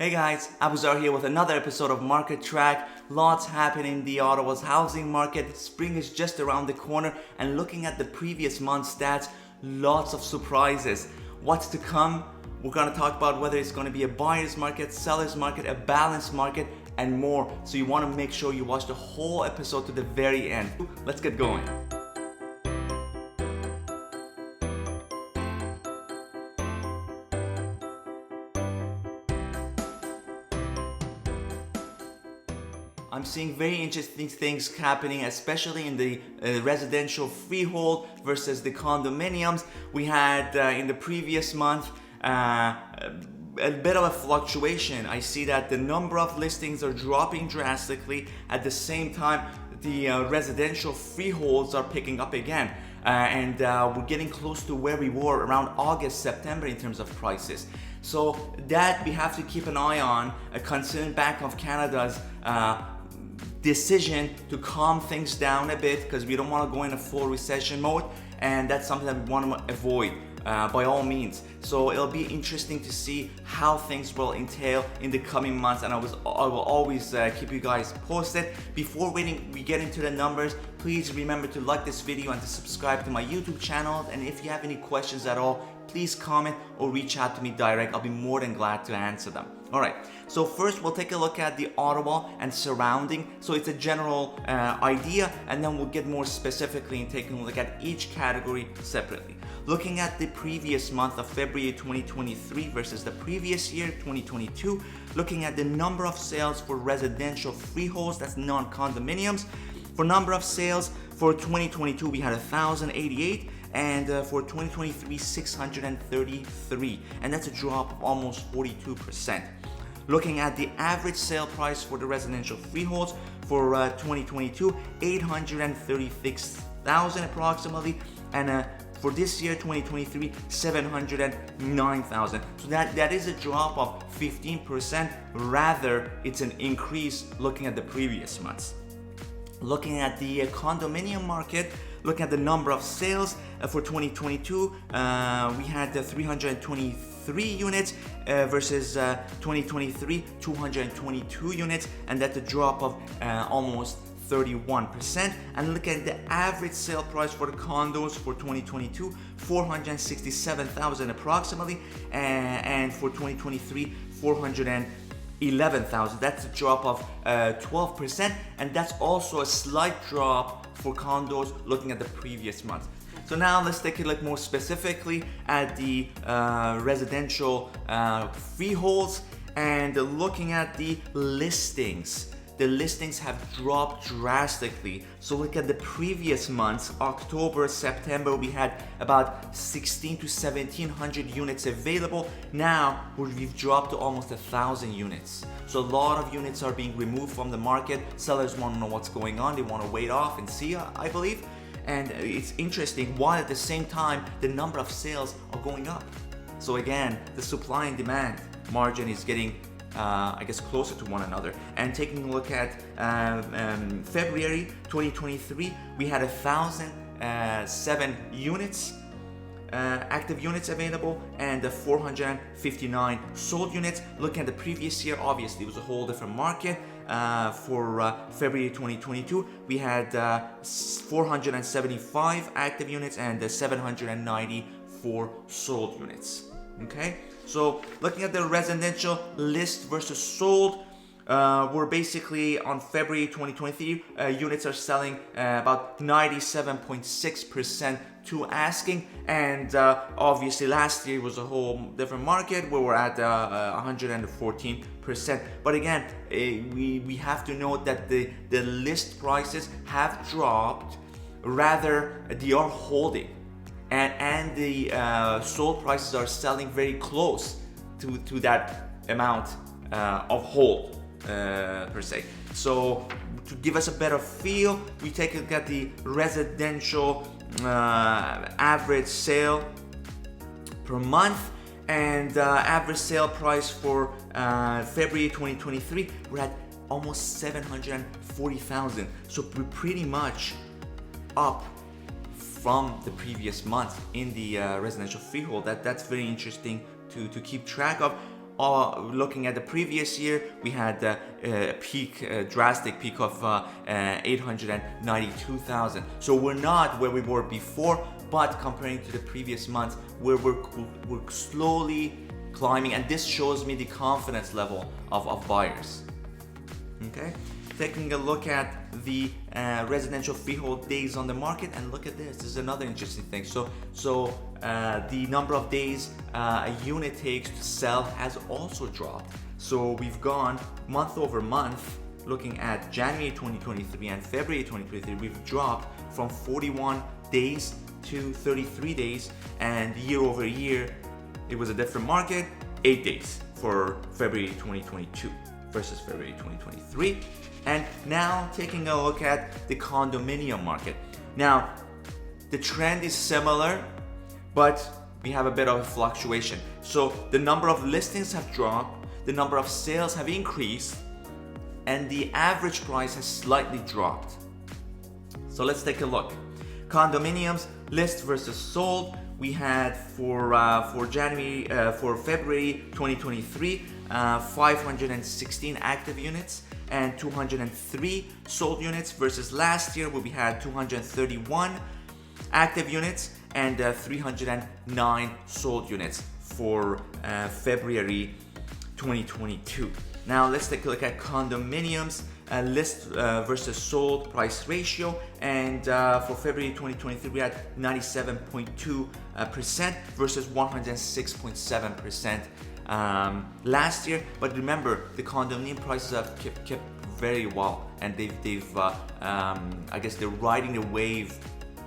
Hey guys, Abuzar here with another episode of Market Track. Lots happening in the Ottawa's housing market. Spring is just around the corner, and looking at the previous month's stats, lots of surprises. What's to come? We're going to talk about whether it's going to be a buyer's market, seller's market, a balanced market, and more. So you want to make sure you watch the whole episode to the very end. Let's get going. I'm seeing very interesting things happening, especially in the residential freehold versus the condominiums. We had in the previous month a bit of a fluctuation. I see that the number of listings are dropping drastically. At the same time, the residential freeholds are picking up again. And we're getting close to where we were around August, September in terms of prices. So that we have to keep an eye on, considering Bank of Canada's decision to calm things down a bit, because we don't want to go in a full recession mode, and that's something that we want to avoid by all means. So it'll be interesting to see how things will entail in the coming months, and I will always keep you guys posted. Before we get into the numbers, please remember to like this video and to subscribe to my YouTube channel, and if you have any questions at all, please comment or reach out to me direct. I'll be more than glad to answer them. Alright, so first we'll take a look at the Ottawa and surrounding. So it's a general idea, and then we'll get more specifically and taking a look at each category separately. Looking at the previous month of February 2023 versus the previous year, 2022, looking at the number of sales for residential freeholds, that's non-condominiums. For number of sales for 2022, we had 1,088. And for 2023, 633, and that's a drop of almost 42%. Looking at the average sale price for the residential freeholds for 2022, 836,000 approximately, and for this year, 2023, 709,000. So that is a drop of 15%. Rather, it's an increase looking at the previous months. Looking at the condominium market, looking at the number of sales for 2022, we had 323 units versus 2023, 222 units, and that's a drop of almost 31%. And look at the average sale price for the condos for 2022, 467,000 approximately, and for 2023, 411,000. That's a drop of 12%, and that's also a slight drop for condos looking at the previous month. So now let's take a look more specifically at the residential freeholds, and looking at the listings. The listings have dropped drastically. So look at the previous months, October, September, we had about 1,600 to 1,700 units available. Now we've dropped to almost 1,000 units. So a lot of units are being removed from the market. Sellers want to know what's going on. They want to wait off and see, I believe. And it's interesting, while at the same time, the number of sales are going up. So again, the supply and demand margin is getting closer to one another. And taking a look at February 2023, we had 1,007 units, active units available, and 459 sold units. Looking at the previous year, obviously it was a whole different market. For February 2022, we had 475 active units and 794 sold units. Okay, so looking at the residential list versus sold, we're basically on February 2023, units are selling about 97.6% to asking, and obviously last year was a whole different market where we're at 114%. But again, we have to note that the list prices have dropped, rather they are holding. And the sold prices are selling very close to that amount of hold per se. So to give us a better feel, we take a look at the residential average sale per month, and average sale price for February 2023, we're at almost 740,000. So we're pretty much up from the previous month in the residential freehold. That's very interesting to keep track of. looking at the previous year, we had a drastic peak of 892,000. So we're not where we were before, but comparing to the previous months, we're slowly climbing, and this shows me the confidence level of buyers. Okay, taking a look at the residential freehold days on the market, and look at this. This is another interesting thing. So the number of days a unit takes to sell has also dropped. So we've gone month over month. Looking at January 2023 and February 2023, we've dropped from 41 days to 33 days, and year over year, it was a different market. 8 days for February 2022 versus February 2023. And now taking a look at the condominium market. Now, the trend is similar, but we have a bit of a fluctuation. So the number of listings have dropped, the number of sales have increased, and the average price has slightly dropped. So let's take a look. Condominiums, list versus sold. We had for February 2023, 516 active units and 203 sold units, versus last year where we had 231 active units and 309 sold units for February 2022. Now let's take a look at condominiums, list versus sold price ratio, and for February 2023 we had 97.2% versus 106.7% last year. But remember, the condominium prices have kept very well, and they've I guess they're riding the wave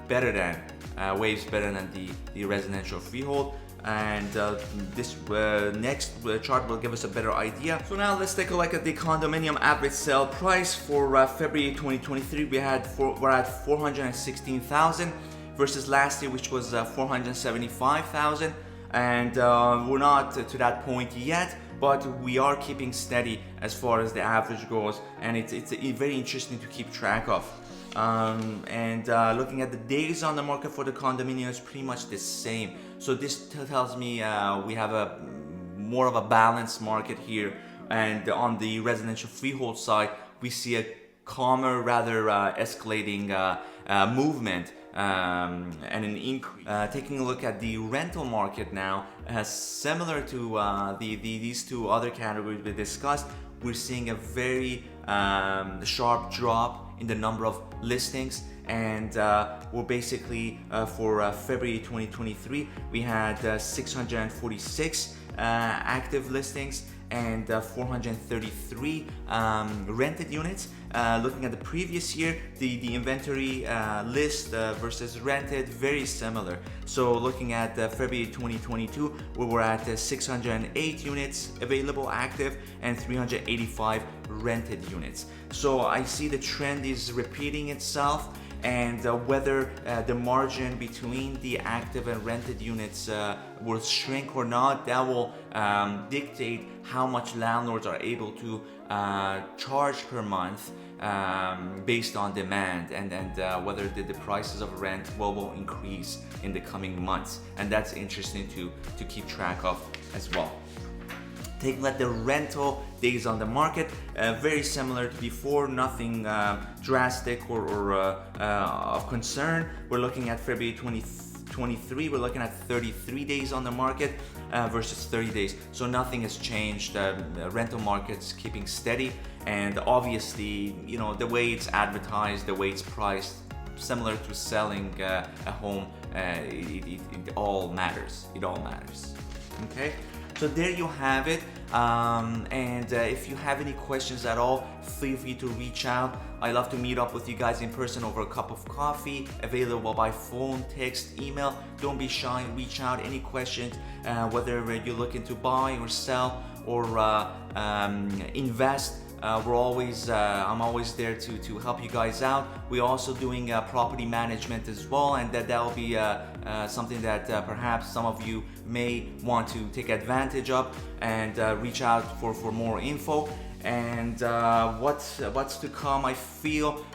better than the residential freehold. And this next chart will give us a better idea. So now let's take a look at the condominium average sale price for February 2023. We're at 416,000 versus last year, which was 475,000. And we're not to that point yet, but we are keeping steady as far as the average goes, and it's very interesting to keep track of. Looking at the days on the market for the condominium is pretty much the same. So this tells me we have a more of a balanced market here, and on the residential freehold side we see a calmer, rather escalating movement and an increase. Taking a look at the rental market now, similar to these two other categories we discussed, we're seeing a very sharp drop in the number of listings, and we're basically for February 2023 we had 646 active listings and 433 rented units. Looking at the previous year, the inventory list versus rented, very similar. So looking at February 2022, we were at 608 units available active and 385 rented units. So I see the trend is repeating itself, and whether the margin between the active and rented units will shrink or not, that will dictate how much landlords are able to charge per month based on demand, and whether the prices of rent will increase in the coming months. And that's interesting to keep track of as well. Taking a look at the rental days on the market, very similar to before, nothing drastic or of concern. We're looking at February 2023, we're looking at 33 days on the market versus 30 days. So nothing has changed. Rental market's keeping steady, and obviously, you know, the way it's advertised, the way it's priced, similar to selling a home, it all matters. It all matters. Okay. So there you have it, and if you have any questions at all, feel free to reach out. I love to meet up with you guys in person over a cup of coffee, available by phone, text, email. Don't be shy, reach out. Any questions, whether you're looking to buy or sell or invest, I'm always there to help you guys out. We're also doing property management as well, and that will be something that perhaps some of you may want to take advantage of, and reach out for more info. And what's to come, I feel,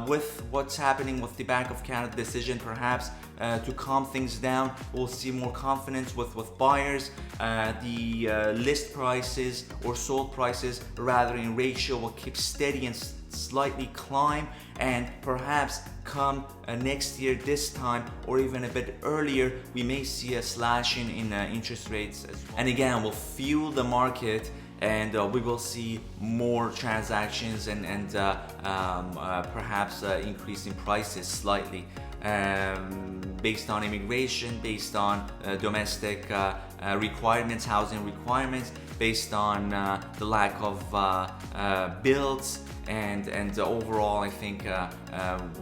with what's happening with the Bank of Canada decision, perhaps to calm things down. We'll see more confidence with buyers. The list prices or sold prices, rather in ratio, will keep steady and slightly climb, and perhaps come next year this time or even a bit earlier, we may see a slashing in interest rates as well. And again, will fuel the market, and we will see more transactions and perhaps increase in prices slightly, based on immigration, based on domestic requirements, housing requirements, based on the lack of builds, and overall I think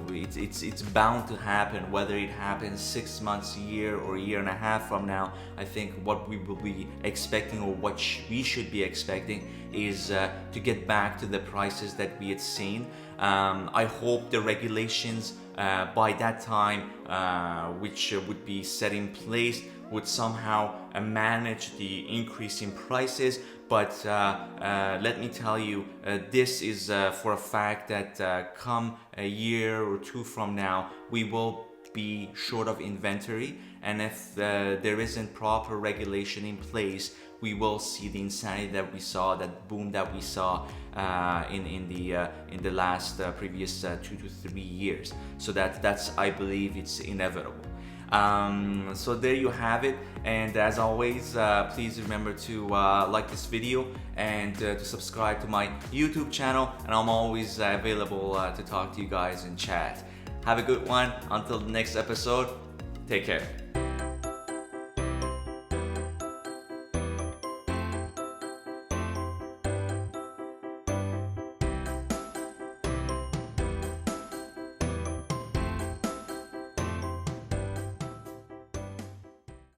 it's bound to happen. Whether it happens 6 months, a year, or a year and a half from now, I think what we will be expecting, or what we should be expecting, is to get back to the prices that we had seen. I hope the regulations by that time, which would be set in place, would somehow manage the increase in prices. But let me tell you, this is for a fact that come a year or two from now, we will be short of inventory, and if there isn't proper regulation in place, we will see the insanity that we saw, that boom that we saw in the last previous 2 to 3 years. So that's I believe it's inevitable. So there you have it, and as always, please remember to like this video and to subscribe to my YouTube channel, and I'm always available to talk to you guys and chat. Have a good one. Until the next episode, take care.